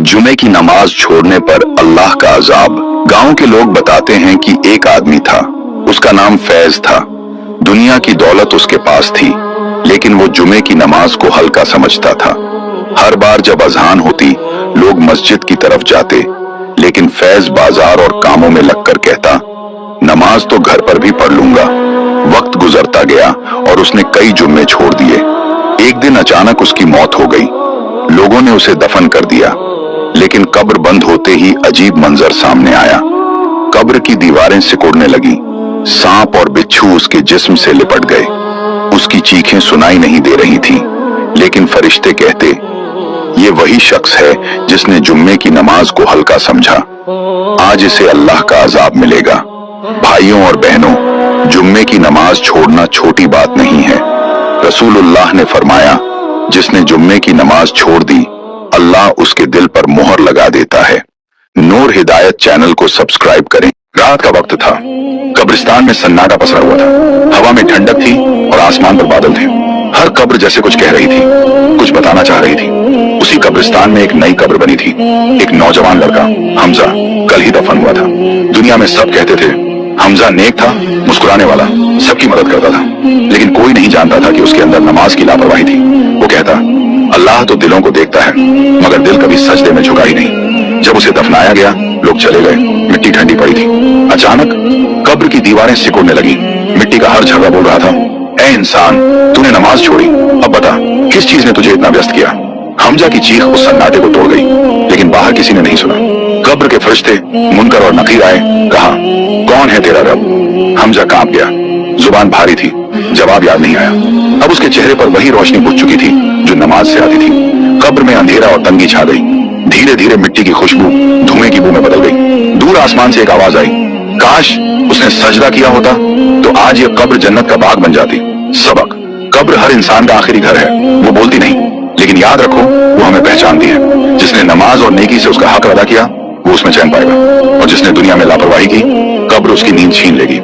जुमे की नमाज छोड़ने पर अल्लाह का अजाब। गांव के लोग बताते हैं कि एक आदमी था, उसका नाम फैज था। दुनिया की दौलत उसके पास थी, लेकिन वो जुमे की नमाज को हल्का समझता था। हर बार जब अजान होती, लोग मस्जिद की तरफ जाते, लेकिन फैज बाजार और कामों में लगकर कहता, नमाज तो घर पर भी पढ़ लूंगा। वक्त गुजरता गया और उसने कई जुम्मे छोड़ दिए। एक दिन अचानक उसकी मौत हो गई। लोगों ने उसे दफन कर दिया, लेकिन कब्र बंद होते ही अजीब मंजर सामने आया। कब्र की दीवारें सिकुड़ने लगी, सांप और बिच्छू उसके जिस्म से लिपट गए। उसकी चीखें सुनाई नहीं दे रही थीं, लेकिन फरिश्ते कहते, ये वही शख्स है जिसने जुम्मे की नमाज को हल्का समझा। आज इसे अल्लाह का अजाब मिलेगा। भाइयों और बहनों, जुम्मे की नमाज छोड़ना छोटी बात नहीं है। रसूलुल्लाह ने फरमाया, जिसने जुम्मे की नमाज छोड़ दी, अल्लाह उसके दिल पर मोहर लगा देता है। नूर हिदायत चैनल को सब्सक्राइब करें। रात का वक्त था, कब्रिस्तान में सन्नाटा पसरा हुआ था। हवा में ठंडक थी और आसमान पर बादल थे। हर कब्र जैसे कुछ कह रही थी, कुछ बताना चाह रही थी। उसी कब्रिस्तान में एक नई कब्र बनी थी। एक नौजवान लड़का, हमजा, कल ही दफन हुआ था। दुनिया में सब कहते थे हमजा नेक था, मुस्कुराने वाला, सबकी मदद करता था, लेकिन कोई नहीं जानता था कि उसके अंदर नमाज की लापरवाही थी। वो कहता, अल्लाह तो दिलों को देखता है, मगर दिल कभी सजदे में झुका ही नहीं। जब उसे दफनाया गया, लोग चले गए, मिट्टी ठंडी पड़ी थी। अचानक कब्र की दीवारें सिकुड़ने लगी। मिट्टी का हर झर्रा बोल रहा था, ऐ इंसान, तूने नमाज छोड़ी, अब बता किस चीज ने तुझे इतना व्यस्त किया। हमजा की चीख उस सन्नाटे को तोड़ गई, लेकिन बाहर किसी ने नहीं सुना। कब्र के फरिश्ते मुनकर और नकीर आए, कहा, कौन है तेरा रब? हमजा कांप गया, जुबान भारी थी, जवाब याद नहीं आया। अब उसके चेहरे पर वही रोशनी बुझ चुकी थी जो नमाज से आती थी। कब्र में अंधेरा और तंगी छा गई। धीरे धीरे मिट्टी की खुशबू धुएं की बू में बदल गई। दूर आसमान से एक आवाज आई, काश उसने सजदा किया होता तो आज ये कब्र जन्नत का बाग बन जाती। सबक, कब्र हर इंसान का आखिरी घर है। वो बोलती नहीं, लेकिन याद रखो, वो हमें पहचानती है। जिसने नमाज और नेकी से उसका हक अदा किया, वो उसमें चैन पाएगा, और जिसने दुनिया में लापरवाही की, कब्र उसकी नींद छीन लेगी।